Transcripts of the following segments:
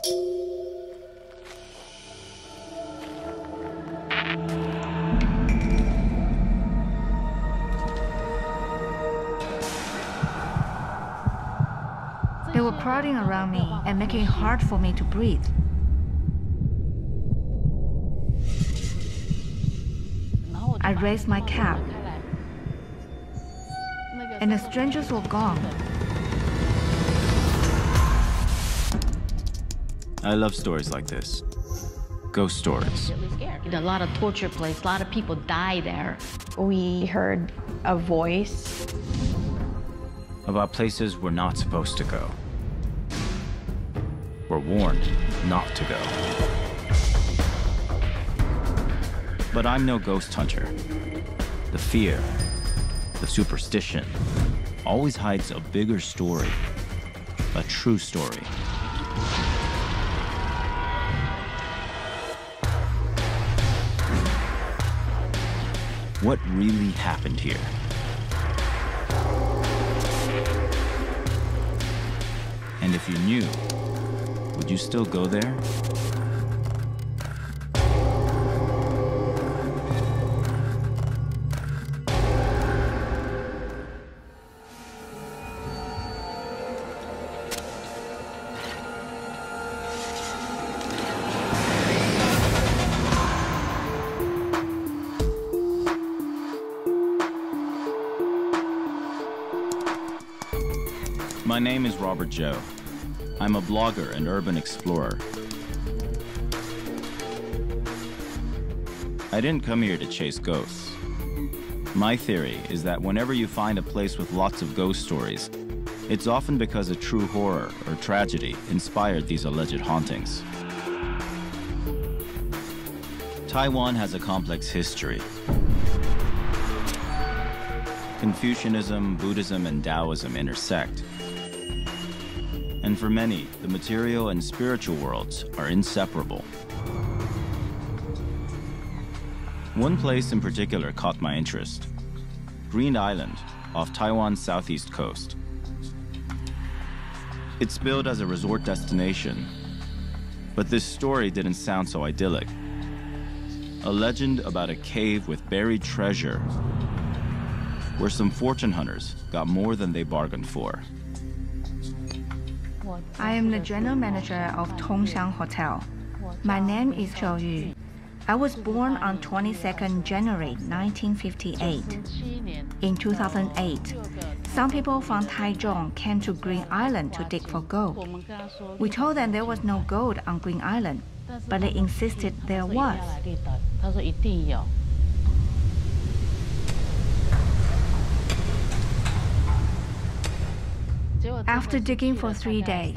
They were crowding around me and making it hard for me to breathe. I raised my cap, and the strangers were gone. I love stories like this. Ghost stories. A lot of torture place, a lot of people die there. We heard a voice About places we're not supposed to go. We're warned not to go. But I'm no ghost hunter. The fear, the superstition, always hides a bigger story, a true story. What really happened here? And if you knew, would you still go there? My name is Robert Joe. I'm a blogger and urban explorer. I didn't come here to chase ghosts. My theory is that whenever you find a place with lots of ghost stories, it's often because a true horror or tragedy inspired these alleged hauntings. Taiwan has a complex history. Confucianism, Buddhism, and Taoism intersect. And for many, the material and spiritual worlds are inseparable. One place in particular caught my interest: Green Island, off Taiwan's southeast coast. It's billed as a resort destination, but this story didn't sound so idyllic. A legend about a cave with buried treasure, where some fortune hunters got more than they bargained for. I am the general manager of Tongxiang Hotel. My name is Zhou Yu. I was born on 22nd January 1958. In 2008, some people from Taichung came to Green Island to dig for gold. We told them there was no gold on Green Island, but they insisted there was. After digging for 3 days,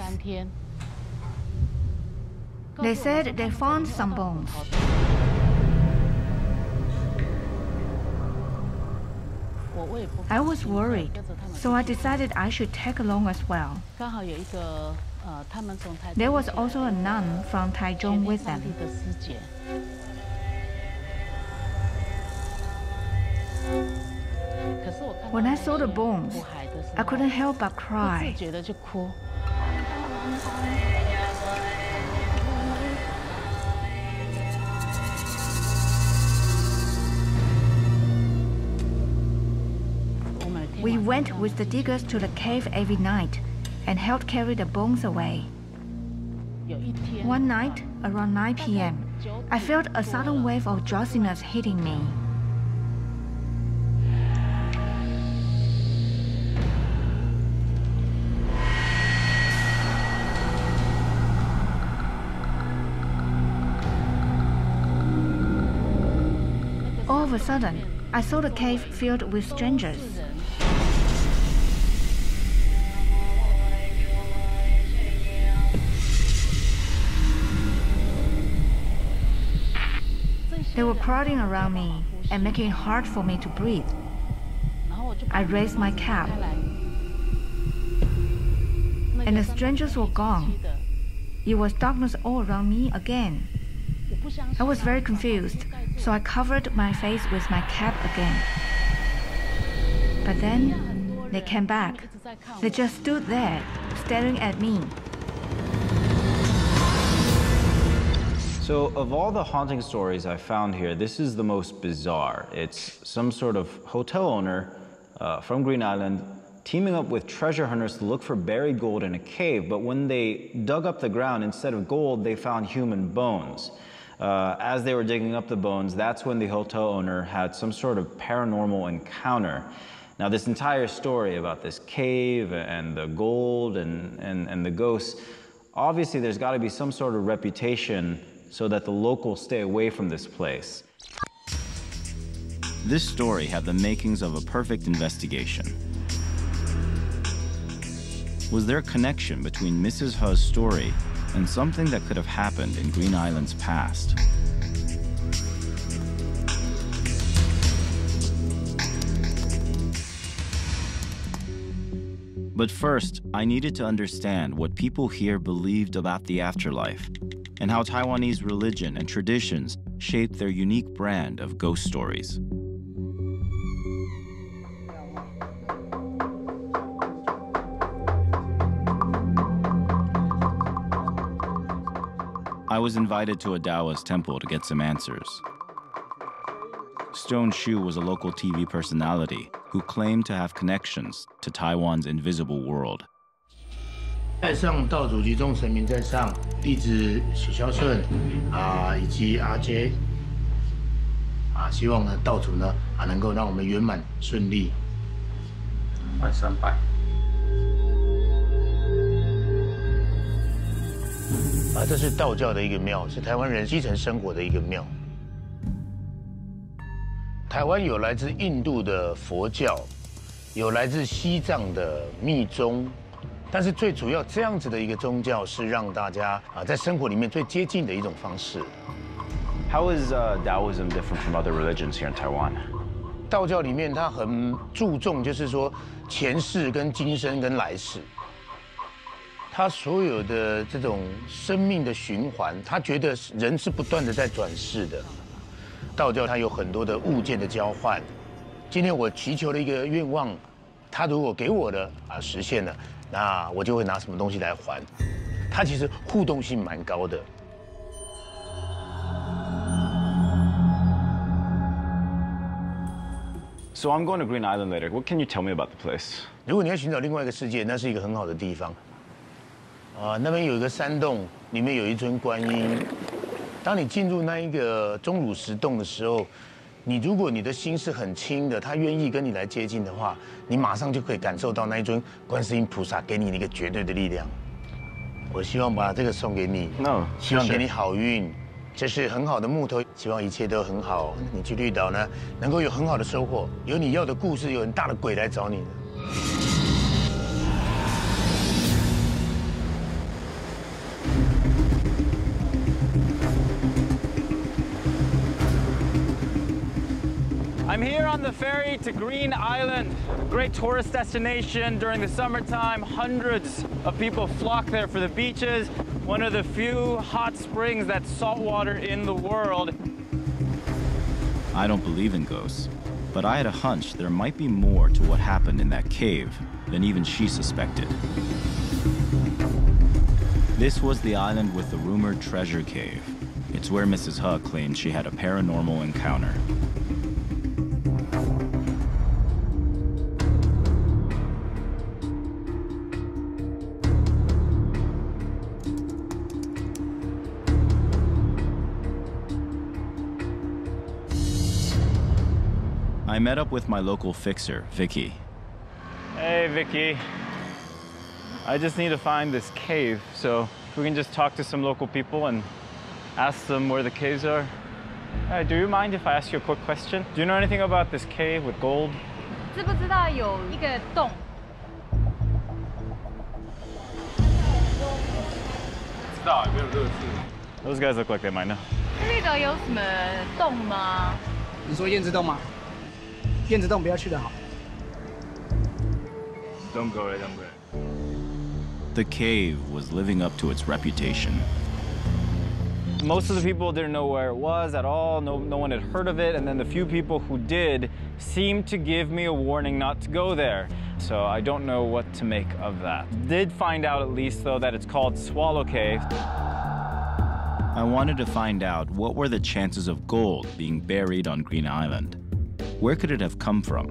they said they found some bones. I was worried, so I decided I should tag along as well. There was also a nun from Taichung with them. When I saw the bones, I couldn't help but cry. We went with the diggers to the cave every night and helped carry the bones away. One night, around 9 p.m., I felt a sudden wave of drowsiness hitting me. All of a sudden, I saw the cave filled with strangers. They were crowding around me and making it hard for me to breathe. I raised my cap, and the strangers were gone. It was darkness all around me again. I was very confused, so I covered my face with my cap again. But then they came back. They just stood there, staring at me. So of all the haunting stories I found here, this is the most bizarre. It's some sort of hotel owner from Green Island teaming up with treasure hunters to look for buried gold in a cave, but when they dug up the ground, instead of gold, they found human bones. As they were digging up the bones, that's when the hotel owner had some sort of paranormal encounter. Now, this entire story about this cave and the gold and the ghosts, obviously there's got to be some sort of reputation so that the locals stay away from this place. This story had the makings of a perfect investigation. Was there a connection between Mrs. He's story and something that could have happened in Green Island's past? But first, I needed to understand what people here believed about the afterlife and how Taiwanese religion and traditions shaped their unique brand of ghost stories. I was invited to a Taoist temple to get some answers. Stone Shu was a local TV personality who claimed to have connections to Taiwan's invisible world. 在上道主及众神明在上，弟子许孝舜以及阿杰希望呢道主呢能够让我们圆满顺利。拜300。这是道教的一个庙，是台湾人基层生活的一个庙。台湾有来自印度的佛教，有来自西藏的密宗。 但是最主要，这样子的一个宗教是让大家在生活里面最接近的一种方式。How is Taoism different from other religions here in Taiwan? 道教里面它很注重，就是说前世跟今生跟来世，它所有的这种生命的循环，它觉得人是不断的在转世的。道教它有很多的物件的交换，今天我祈求了一个愿望，他如果给我的实现了。 那我就会拿什么东西来还，它其实互动性蛮高的。So I'm going to Green Island later. What can you tell me about the place? 如果你要寻找另外一个世界，那是一个很好的地方。那边有一个山洞，里面有一尊观音。当你进入那一个钟乳石洞的时候， 如果你的心是很轻的，他愿意跟你来接近的话，你马上就可以感受到那一尊观世音菩萨给你一个绝对的力量。我希望把这个送给你，希望给你好运。这是很好的木头，希望一切都很好。你去绿岛呢，能够有很好的收获，有你要的故事，有很大的鬼来找你的。 I'm here on the ferry to Green Island, a great tourist destination during the summertime. Hundreds of people flock there for the beaches, one of the few hot springs that's saltwater in the world. I don't believe in ghosts, but I had a hunch there might be more to what happened in that cave than even she suspected. This was the island with the rumored treasure cave. It's where Mrs. He claimed she had a paranormal encounter. I met up with my local fixer, Vicky. Hey, Vicky. I just need to find this cave, so if we can just talk to some local people and ask them where the caves are. Do you mind if I ask you a quick question? Do you know anything about this cave with gold? 知不知道有一个洞？知道，没有热事。Those guys look like they might know. 绿岛有什么洞吗？你说燕子洞吗？燕子洞不要去的好。Don't go there, don't go there. The cave was living up to its reputation. Most of the people didn't know where it was at all. No one had heard of it. And then the few people who did seemed to give me a warning not to go there. So I don't know what to make of that. Did find out at least, though, that it's called Swallow Cave. I wanted to find out what were the chances of gold being buried on Green Island. Where could it have come from?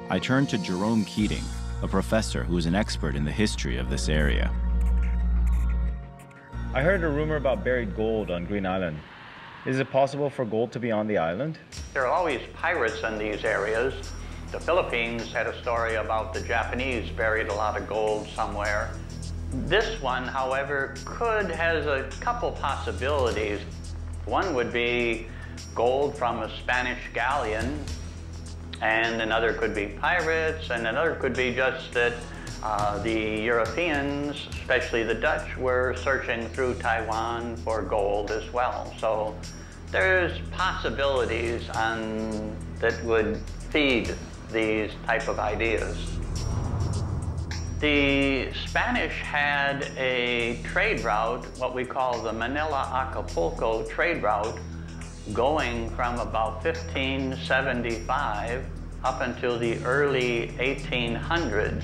I turned to Jerome Keating, a professor who is an expert in the history of this area. I heard a rumor about buried gold on Green Island. Is it possible for gold to be on the island? There are always pirates in these areas. The Philippines had a story about the Japanese buried a lot of gold somewhere. This one, however, has a couple possibilities. One would be gold from a Spanish galleon, and another could be pirates, and another could be just that the Europeans, especially the Dutch, were searching through Taiwan for gold as well. So there's possibilities that would feed these type of ideas. The Spanish had a trade route, what we call the Manila-Acapulco trade route, going from about 1575 up until the early 1800s.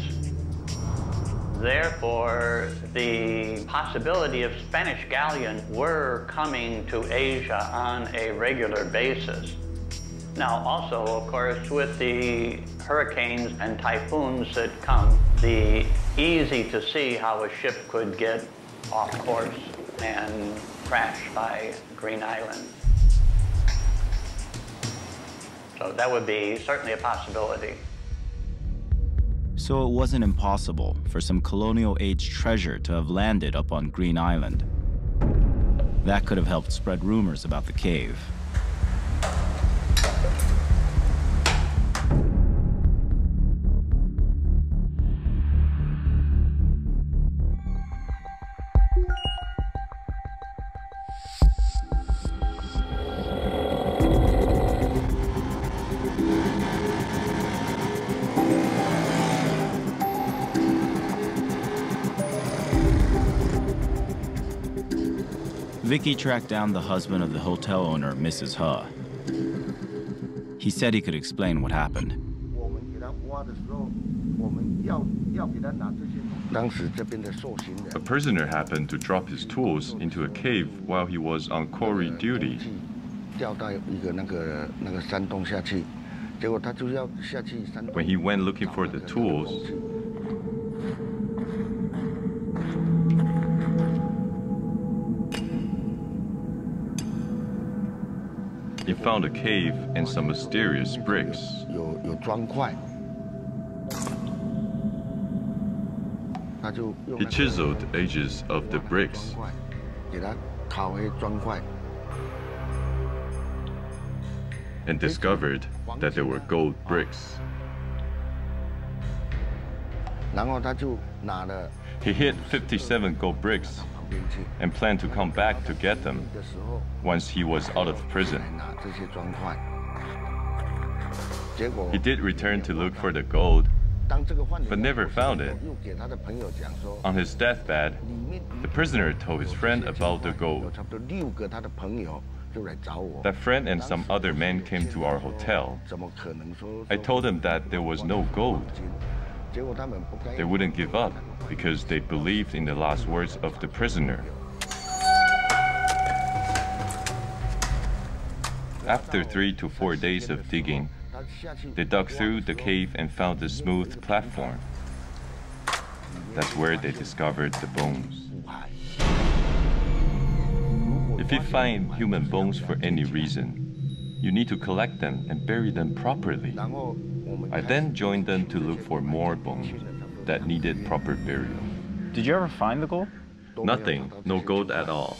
Therefore, the possibility of Spanish galleons were coming to Asia on a regular basis. Now, also, of course, with the hurricanes and typhoons that come, it's easy to see how a ship could get off course and crash by Green Island. So that would be certainly a possibility. So it wasn't impossible for some colonial-age treasure to have landed up on Green Island. That could have helped spread rumors about the cave. Vicky tracked down the husband of the hotel owner, Mrs. He. He said he could explain what happened. A prisoner happened to drop his tools into a cave while he was on quarry duty. When he went looking for the tools, he found a cave and some mysterious bricks. He chiseled the edges of the bricks and discovered that they were gold bricks. He hid 57 gold bricks and planned to come back to get them once he was out of prison. He did return to look for the gold, but never found it. On his deathbed, the prisoner told his friend about the gold. That friend and some other men came to our hotel. I told them that there was no gold. They wouldn't give up because they believed in the last words of the prisoner. After 3 to 4 days of digging, they dug through the cave and found a smooth platform. That's where they discovered the bones. If you find human bones for any reason, you need to collect them and bury them properly. I then joined them to look for more bones that needed proper burial. Did you ever find the gold? Nothing, no gold at all.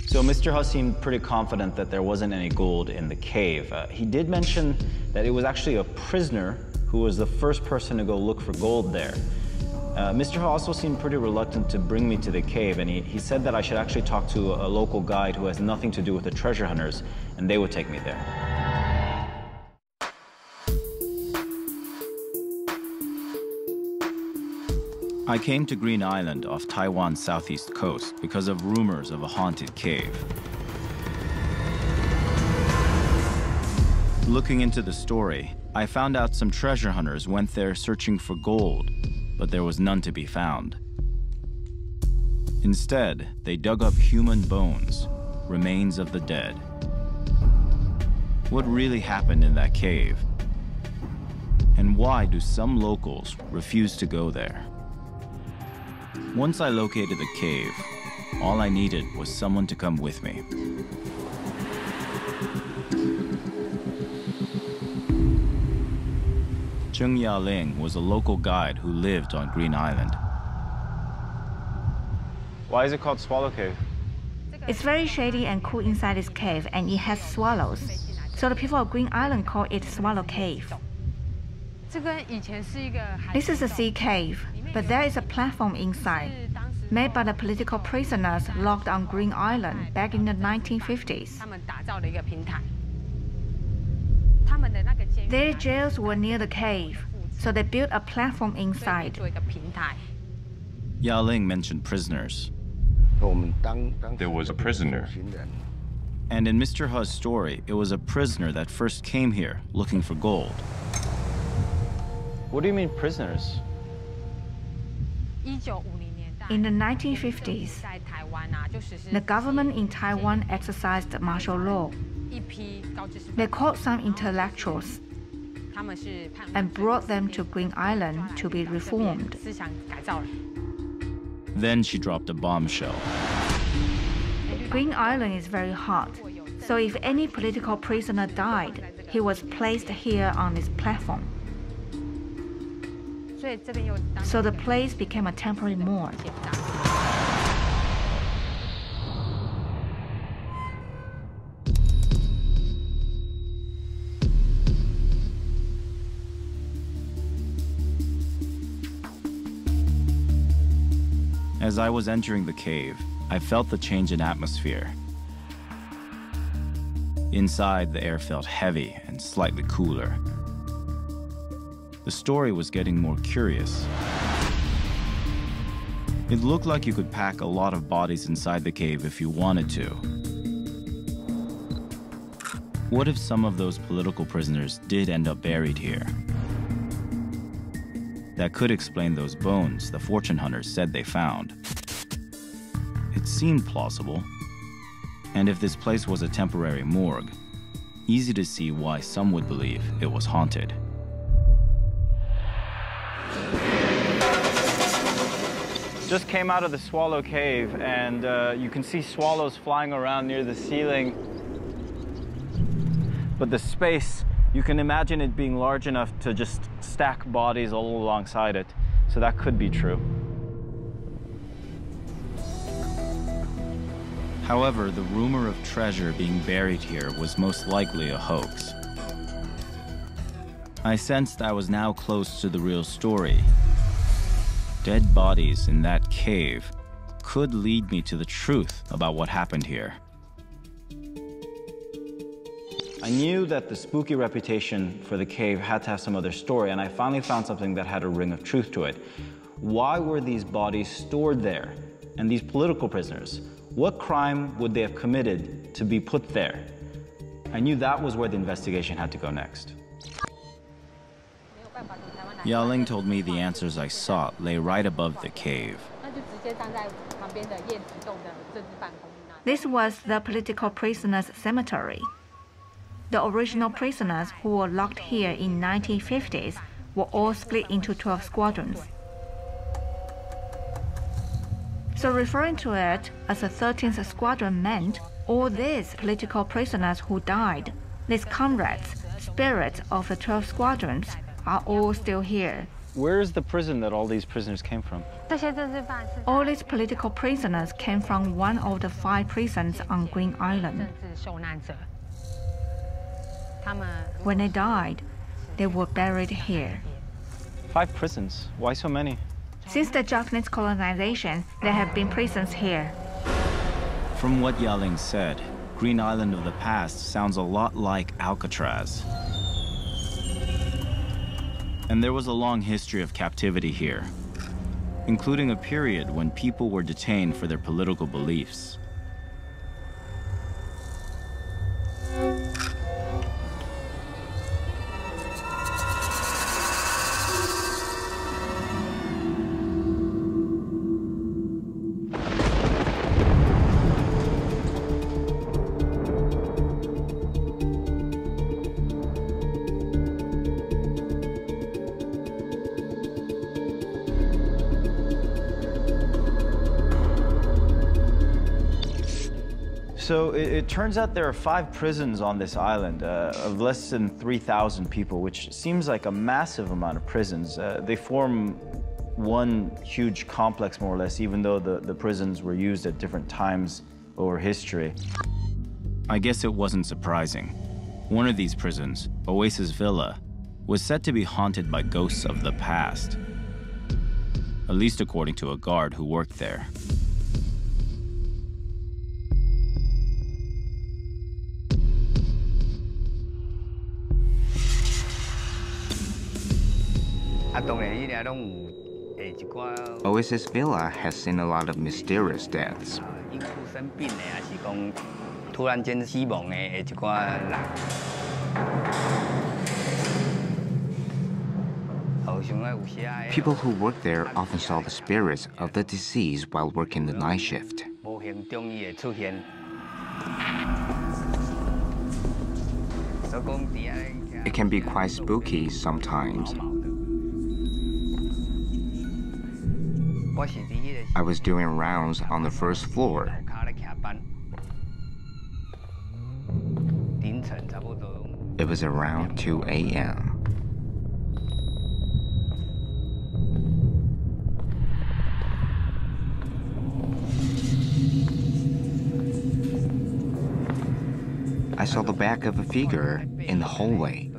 So Mr. He seemed pretty confident that there wasn't any gold in the cave. He did mention that it was actually a prisoner who was the first person to go look for gold there. Mr. He also seemed pretty reluctant to bring me to the cave, and he said that I should actually talk to a local guide who has nothing to do with the treasure hunters, and they would take me there. I came to Green Island off Taiwan's southeast coast because of rumors of a haunted cave. Looking into the story, I found out some treasure hunters went there searching for gold, but there was none to be found. Instead, they dug up human bones, remains of the dead. What really happened in that cave? And why do some locals refuse to go there? Once I located the cave, all I needed was someone to come with me. Zheng Yaling was a local guide who lived on Green Island. Why is it called Swallow Cave? It's very shady and cool inside this cave, and it has swallows. So the people of Green Island call it Swallow Cave. This is a sea cave, but there is a platform inside, made by the political prisoners locked on Green Island back in the 1950s. Their jails were near the cave, so they built a platform inside. Yaling mentioned prisoners. There was a prisoner. And in Mr. He's story, it was a prisoner that first came here looking for gold. What do you mean prisoners? In the 1950s, the government in Taiwan exercised martial law. They caught some intellectuals and brought them to Green Island to be reformed. Then she dropped a bombshell. Green Island is very hot, so if any political prisoner died, he was placed here on this platform. So the place became a temporary morgue. As I was entering the cave, I felt the change in atmosphere. Inside, the air felt heavy and slightly cooler. The story was getting more curious. It looked like you could pack a lot of bodies inside the cave if you wanted to. What if some of those political prisoners did end up buried here? That could explain those bones the fortune hunters said they found. It seemed plausible. And if this place was a temporary morgue, easy to see why some would believe it was haunted. Just came out of the Swallow Cave, and you can see swallows flying around near the ceiling. But the space, you can imagine it being large enough to just stack bodies all alongside it. So that could be true. However, the rumor of treasure being buried here was most likely a hoax. I sensed I was now close to the real story. Dead bodies in that cave could lead me to the truth about what happened here. I knew that the spooky reputation for the cave had to have some other story, and I finally found something that had a ring of truth to it. Why were these bodies stored there? And these political prisoners, what crime would they have committed to be put there? I knew that was where the investigation had to go next. Yaling told me the answers I sought lay right above the cave. This was the political prisoners' cemetery. The original prisoners who were locked here in 1950s were all split into 12 squadrons. So referring to it as a 13th squadron meant all these political prisoners who died, these comrades, spirits of the 12 squadrons, are all still here. Where is the prison that all these prisoners came from? All these political prisoners came from one of the 5 prisons on Green Island. When they died, they were buried here. 5 prisons? Why so many? Since the Japanese colonization, there have been prisons here. From what Yaling said, Green Island of the past sounds a lot like Alcatraz. And there was a long history of captivity here, including a period when people were detained for their political beliefs. So it turns out there are 5 prisons on this island of less than 3,000 people, which seems like a massive amount of prisons. They form one huge complex, more or less, even though the prisons were used at different times over history. I guess it wasn't surprising. One of these prisons, Oasis Villa, was said to be haunted by ghosts of the past, at least according to a guard who worked there. Oasis Villa has seen a lot of mysterious deaths. People who work there often saw the spirits of the deceased while working the night shift. It can be quite spooky sometimes. I was doing rounds on the first floor. It was around 2 a.m. I saw the back of a figure in the hallway.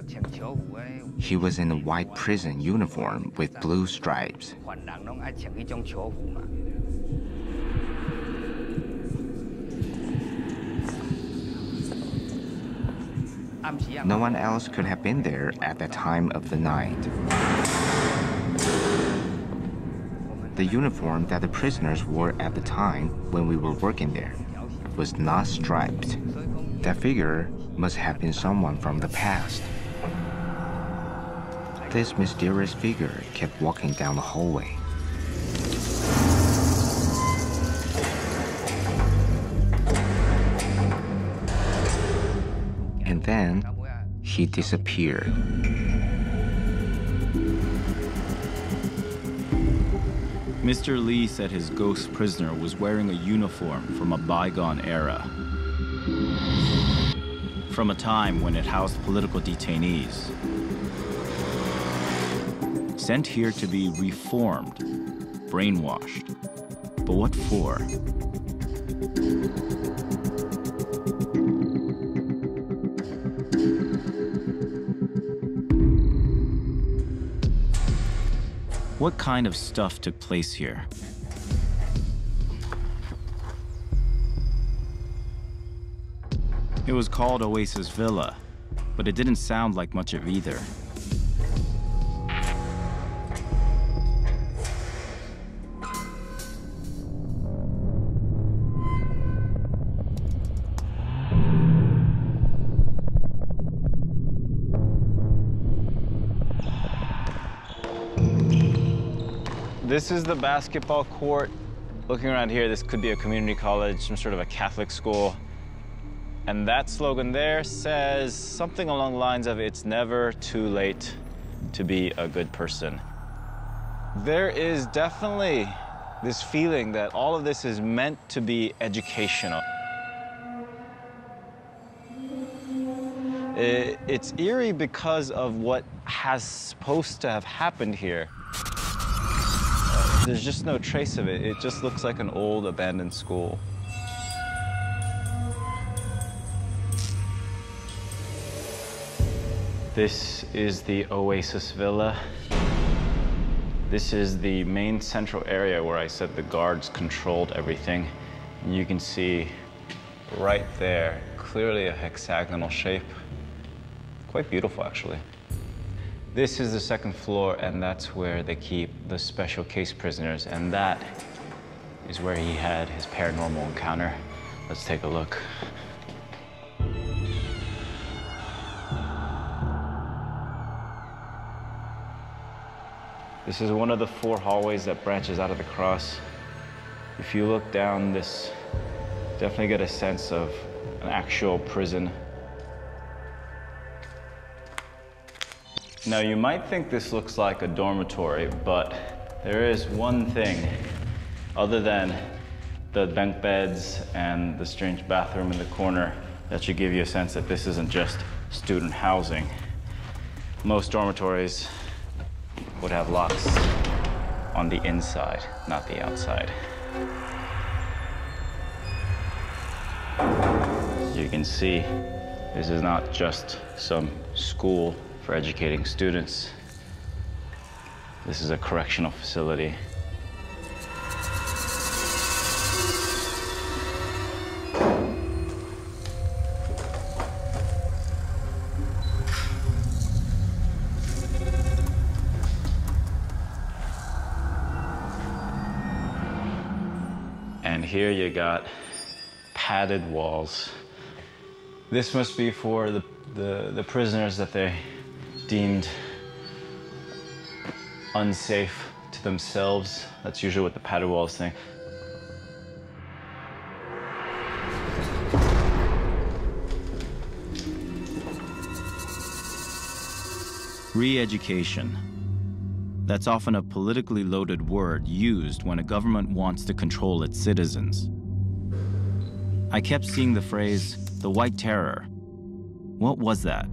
He was in a white prison uniform with blue stripes. No one else could have been there at the time of the night. The uniform that the prisoners wore at the time when we were working there was not striped. That figure must have been someone from the past. This mysterious figure kept walking down the hallway. And then he disappeared. Mr. Lee said his ghost prisoner was wearing a uniform from a bygone era, from a time when it housed political detainees, sent here to be reformed, brainwashed. But what for? What kind of stuff took place here? It was called Oasis Villa, but it didn't sound like much of either. This is the basketball court. Looking around here, this could be a community college, some sort of a Catholic school. And that slogan there says something along the lines of, "It's never too late to be a good person." There is definitely this feeling that all of this is meant to be educational. It's eerie because of what has supposed to have happened here. There's just no trace of it. It just looks like an old abandoned school. This is the Oasis Villa. This is the main central area where I said the guards controlled everything. And you can see right there, clearly a hexagonal shape. Quite beautiful, actually. This is the second floor, and that's where they keep the special case prisoners, and that is where he had his paranormal encounter. Let's take a look. This is one of the 4 hallways that branches out of the cross. If you look down this, definitely get a sense of an actual prison. Now, you might think this looks like a dormitory, but there is one thing, other than the bunk beds and the strange bathroom in the corner, that should give you a sense that this isn't just student housing. Most dormitories would have locks on the inside, not the outside. You can see this is not just some school for educating students. This is a correctional facility. And here you got padded walls. This must be for the prisoners that they deemed unsafe to themselves. That's usually what the padded walls think. Re-education. That's often a politically loaded word used when a government wants to control its citizens. I kept seeing the phrase, the White Terror. What was that?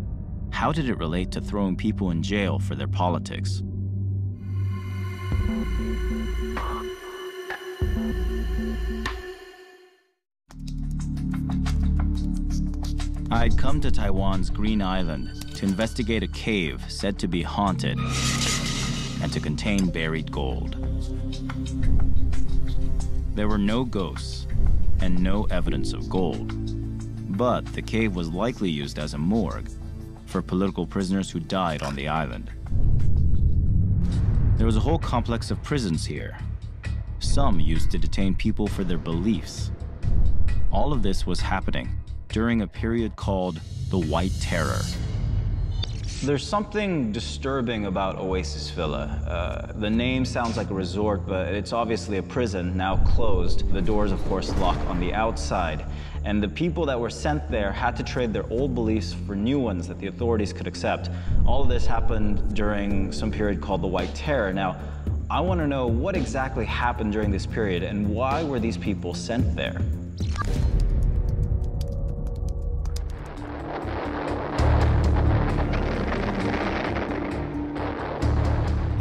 How did it relate to throwing people in jail for their politics? I'd come to Taiwan's Green Island to investigate a cave said to be haunted and to contain buried gold. There were no ghosts and no evidence of gold, but the cave was likely used as a morgue for political prisoners who died on the island. There was a whole complex of prisons here, some used to detain people for their beliefs. All of this was happening during a period called the White Terror. There's something disturbing about Oasis Villa. The name sounds like a resort, but it's obviously a prison, now closed. The doors, of course, lock on the outside. And the people that were sent there had to trade their old beliefs for new ones that the authorities could accept. All of this happened during some period called the White Terror. Now, I want to know what exactly happened during this period and why were these people sent there?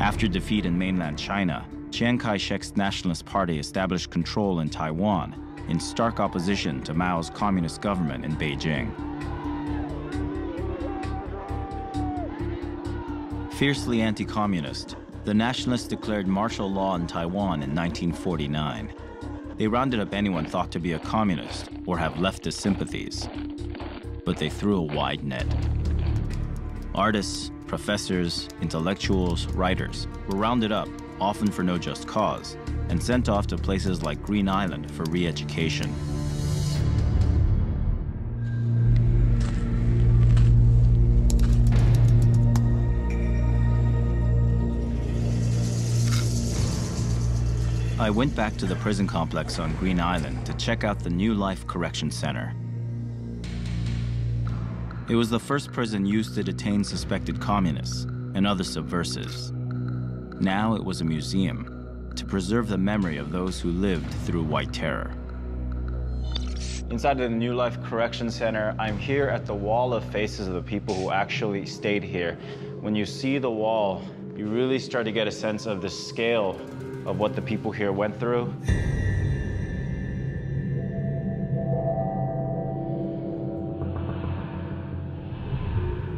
After defeat in mainland China, Chiang Kai-shek's Nationalist Party established control in Taiwan in stark opposition to Mao's communist government in Beijing. Fiercely anti-communist, the Nationalists declared martial law in Taiwan in 1949. They rounded up anyone thought to be a communist or have leftist sympathies, but they threw a wide net. Artists, professors, intellectuals, writers were rounded up, often for no just cause, and sent off to places like Green Island for re-education. I went back to the prison complex on Green Island to check out the New Life Correction Center. It was the first prison used to detain suspected communists and other subversives. Now it was a museum to preserve the memory of those who lived through White Terror. Inside the New Life Correction Center, I'm here at the wall of faces of the people who actually stayed here. When you see the wall, you really start to get a sense of the scale of what the people here went through.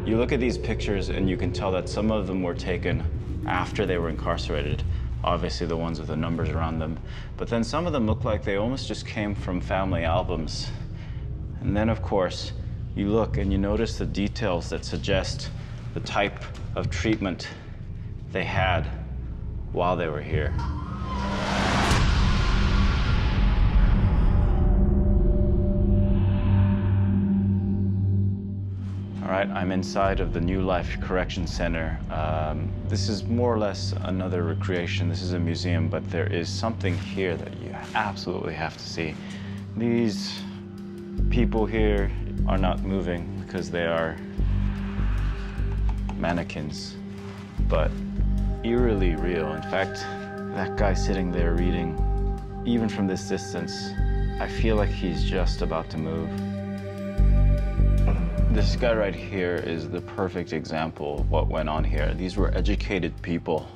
You look at these pictures and you can tell that some of them were taken after they were incarcerated. Obviously the ones with the numbers around them. But then some of them look like they almost just came from family albums. And then of course, you look and you notice the details that suggest the type of treatment they had while they were here. All right, I'm inside of the New Life Correction Center. This is more or less another recreation. This is a museum, but there is something here that you absolutely have to see. These people here are not moving because they are mannequins, but eerily real. In fact, that guy sitting there reading Even from this distance, I feel like he's just about to move. This guy right here is the perfect example of what went on here. These were educated people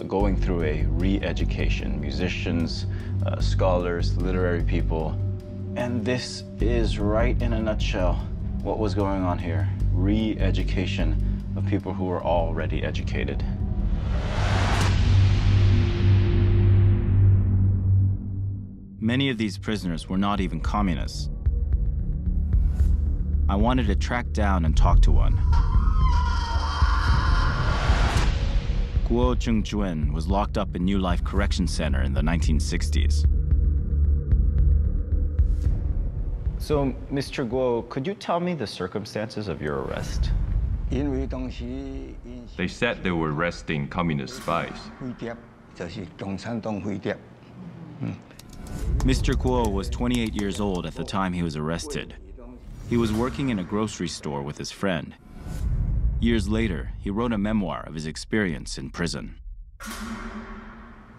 going through a re-education, musicians, scholars, literary people. And this is right in a nutshell what was going on here. Re-education of people who were already educated. Many of these prisoners were not even communists. I wanted to track down and talk to one. Guo Chungjuan was locked up in New Life Correction Center in the 1960s. So, Mr. Guo, could you tell me the circumstances of your arrest? They said they were arresting communist spies. Mr. Guo was 28 years old at the time he was arrested. He was working in a grocery store with his friend. Years later, he wrote a memoir of his experience in prison.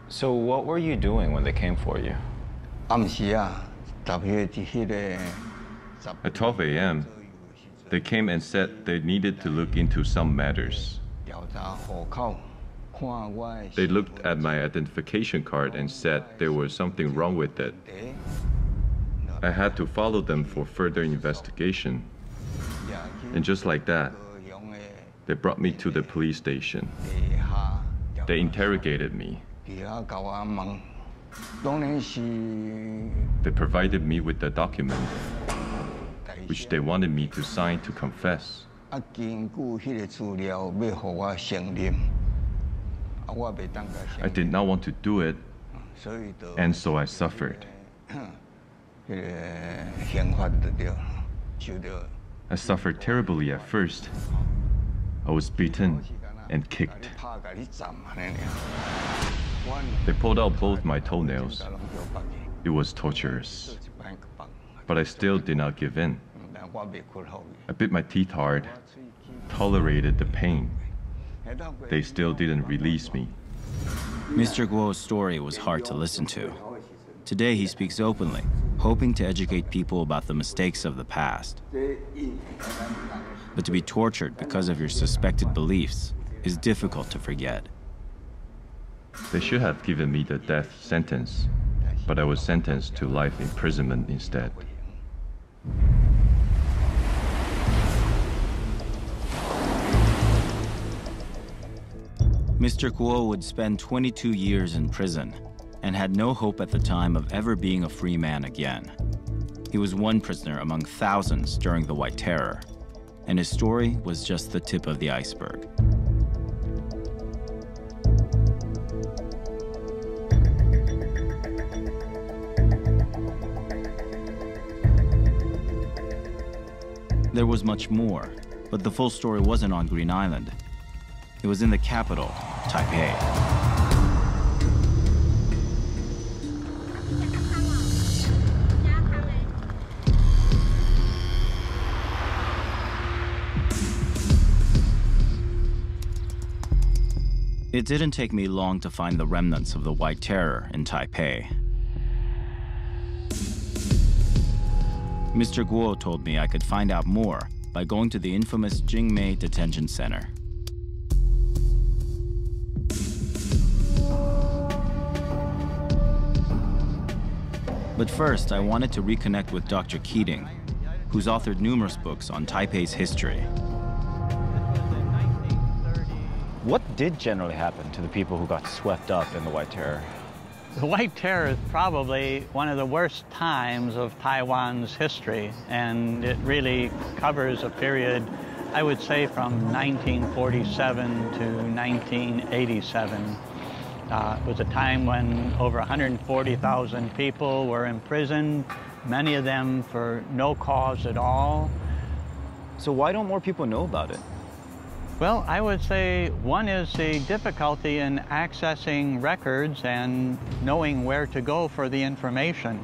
So what were you doing when they came for you? At 12 a.m., they came and said they needed to look into some matters. They looked at my identification card and said there was something wrong with it. I had to follow them for further investigation. And just like that, they brought me to the police station. They interrogated me. They provided me with a document which they wanted me to sign to confess. I did not want to do it, and so I suffered. I suffered terribly at first. I was beaten and kicked. They pulled out both my toenails. It was torturous. But I still did not give in. I bit my teeth hard, tolerated the pain. They still didn't release me. Mr. Guo's story was hard to listen to. Today he speaks openly, hoping to educate people about the mistakes of the past. But to be tortured because of your suspected beliefs is difficult to forget. They should have given me the death sentence, but I was sentenced to life imprisonment instead. Mr. Guo would spend 22 years in prison and had no hope at the time of ever being a free man again. He was one prisoner among thousands during the White Terror, and his story was just the tip of the iceberg. There was much more, but the full story wasn't on Green Island. It was in the capital, Taipei. It didn't take me long to find the remnants of the White Terror in Taipei. Mr. Guo told me I could find out more by going to the infamous Jingmei Detention Center. But first, I wanted to reconnect with Dr. Keating, who's authored numerous books on Taipei's history. What did generally happen to the people who got swept up in the White Terror? The White Terror is probably one of the worst times of Taiwan's history, and it really covers a period, I would say, from 1947 to 1987. It was a time when over 140,000 people were imprisoned, many of them for no cause at all. So why don't more people know about it? Well, I would say one is the difficulty in accessing records and knowing where to go for the information.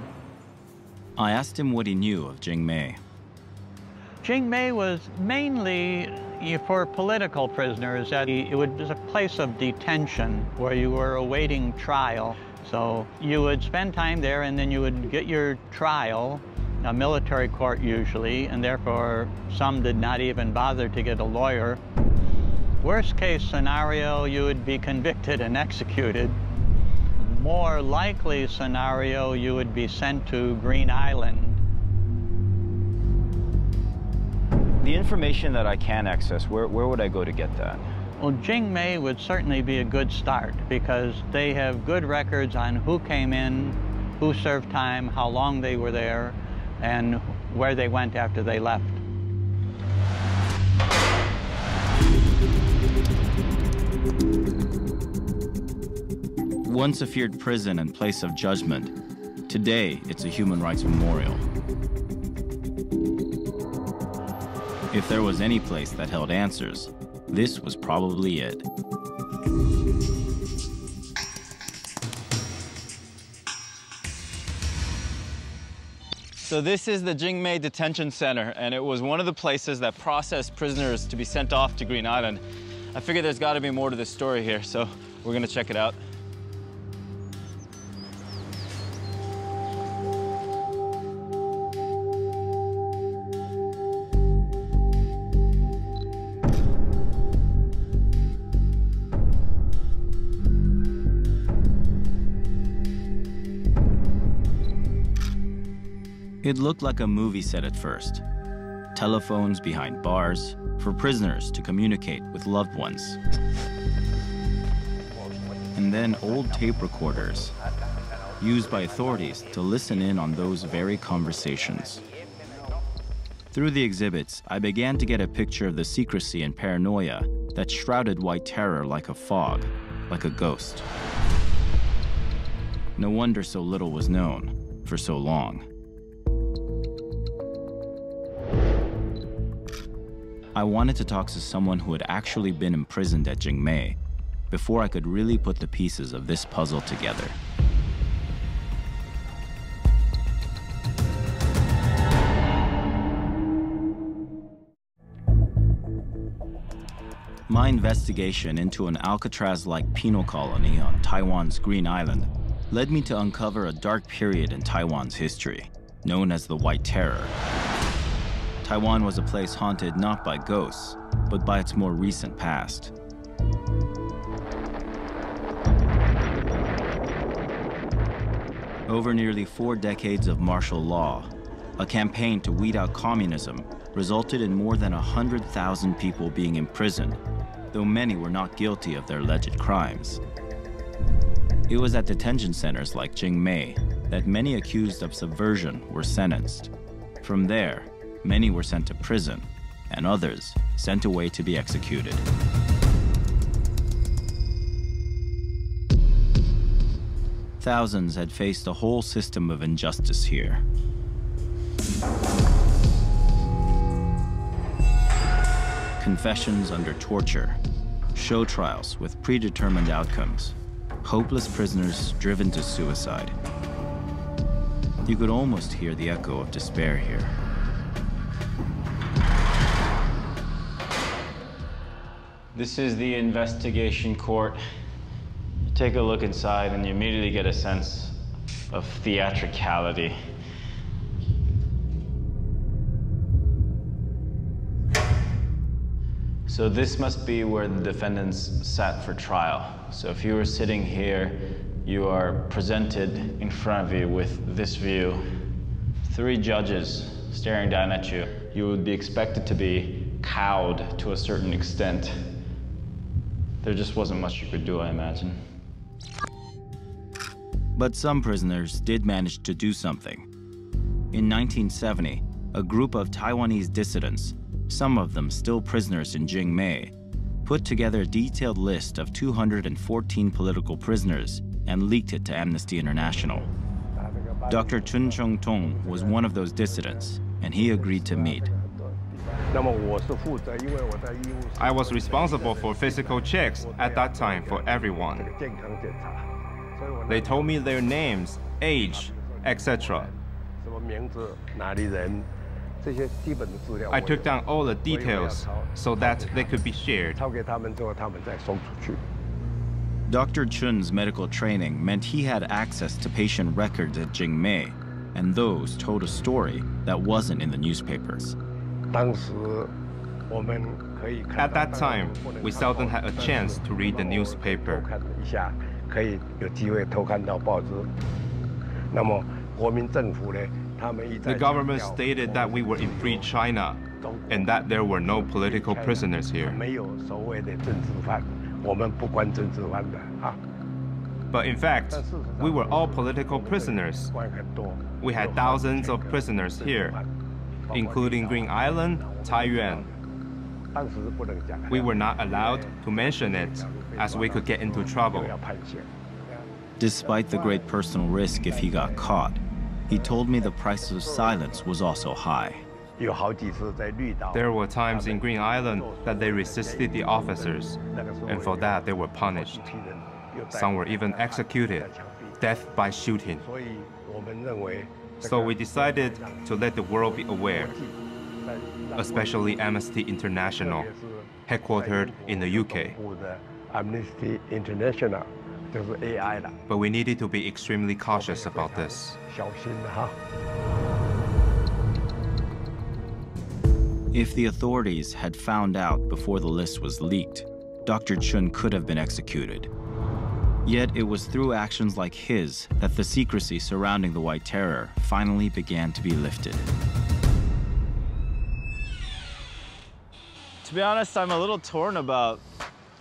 I asked him what he knew of Jingmei. Jingmei was mainly for political prisoners. It was a place of detention where you were awaiting trial. So you would spend time there, and then you would get your trial, a military court usually, and therefore some did not even bother to get a lawyer. Worst case scenario, you would be convicted and executed. More likely scenario, you would be sent to Green Island. The information that I can access, where would I go to get that? Well, Jingmei would certainly be a good start because they have good records on who came in, who served time, how long they were there, and where they went after they left. Once a feared prison and place of judgment, today it's a human rights memorial. If there was any place that held answers, this was probably it. So this is the Jingmei Detention Center, and it was one of the places that processed prisoners to be sent off to Green Island. I figured there's got to be more to this story here, so we're going to check it out. It looked like a movie set at first. Telephones behind bars for prisoners to communicate with loved ones. And then old tape recorders used by authorities to listen in on those very conversations. Through the exhibits, I began to get a picture of the secrecy and paranoia that shrouded White Terror like a fog, like a ghost. No wonder so little was known for so long. I wanted to talk to someone who had actually been imprisoned at Jingmei before I could really put the pieces of this puzzle together. My investigation into an Alcatraz-like penal colony on Taiwan's Green Island led me to uncover a dark period in Taiwan's history, known as the White Terror. Taiwan was a place haunted not by ghosts, but by its more recent past. Over nearly 4 decades of martial law, a campaign to weed out communism resulted in more than 100,000 people being imprisoned, though many were not guilty of their alleged crimes. It was at detention centers like Jingmei that many accused of subversion were sentenced. From there, many were sent to prison, and others sent away to be executed. Thousands had faced a whole system of injustice here. Confessions under torture, show trials with predetermined outcomes, hopeless prisoners driven to suicide. You could almost hear the echo of despair here. This is the investigation court. You take a look inside and you immediately get a sense of theatricality. So this must be where the defendants sat for trial. So if you were sitting here, you are presented in front of you with this view. 3 judges staring down at you. You would be expected to be cowed to a certain extent. There just wasn't much you could do, I imagine. But some prisoners did manage to do something. In 1970, a group of Taiwanese dissidents, some of them still prisoners in Jingmei, put together a detailed list of 214 political prisoners and leaked it to Amnesty International. Dr. Chun Chung Tong was one of those dissidents, and he agreed to meet. I was responsible for physical checks at that time for everyone. They told me their names, age, etc. I took down all the details so that they could be shared. Dr. Chun's medical training meant he had access to patient records at Jingmei, and those told a story that wasn't in the newspapers. At that time, we seldom had a chance to read the newspaper. The government stated that we were in free China and that there were no political prisoners here. But in fact, we were all political prisoners. We had thousands of prisoners here, including Green Island, Taiwan. We were not allowed to mention it, as we could get into trouble. Despite the great personal risk if he got caught, he told me the price of silence was also high. There were times in Green Island that they resisted the officers, and for that they were punished. Some were even executed, death by shooting. So we decided to let the world be aware, especially Amnesty International, headquartered in the UK. But we needed to be extremely cautious about this. If the authorities had found out before the list was leaked, Dr. Chun could have been executed. Yet it was through actions like his that the secrecy surrounding the White Terror finally began to be lifted. To be honest, I'm a little torn about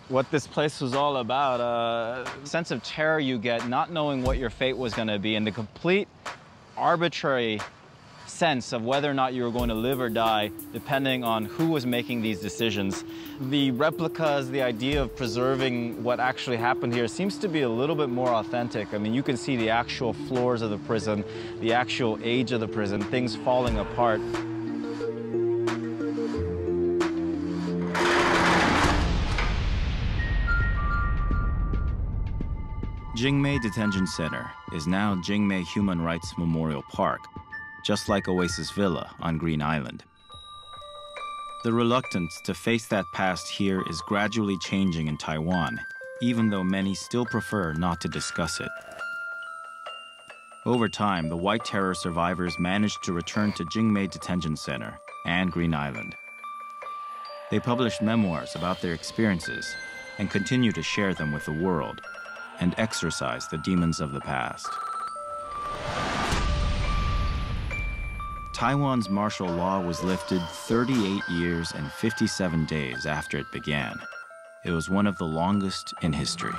what this place was all about. A sense of terror you get not knowing what your fate was going to be, and the complete arbitrary sense of whether or not you were going to live or die depending on who was making these decisions. The replicas, the idea of preserving what actually happened here seems to be a little bit more authentic. I mean, you can see the actual floors of the prison, the actual age of the prison, things falling apart. Jingmei Detention Center is now Jingmei Human Rights Memorial Park, just like Oasis Villa on Green Island. The reluctance to face that past here is gradually changing in Taiwan, even though many still prefer not to discuss it. Over time, the White Terror survivors managed to return to Jingmei Detention Center and Green Island. They published memoirs about their experiences and continue to share them with the world and exorcise the demons of the past. Taiwan's martial law was lifted 38 years and 57 days after it began. It was one of the longest in history.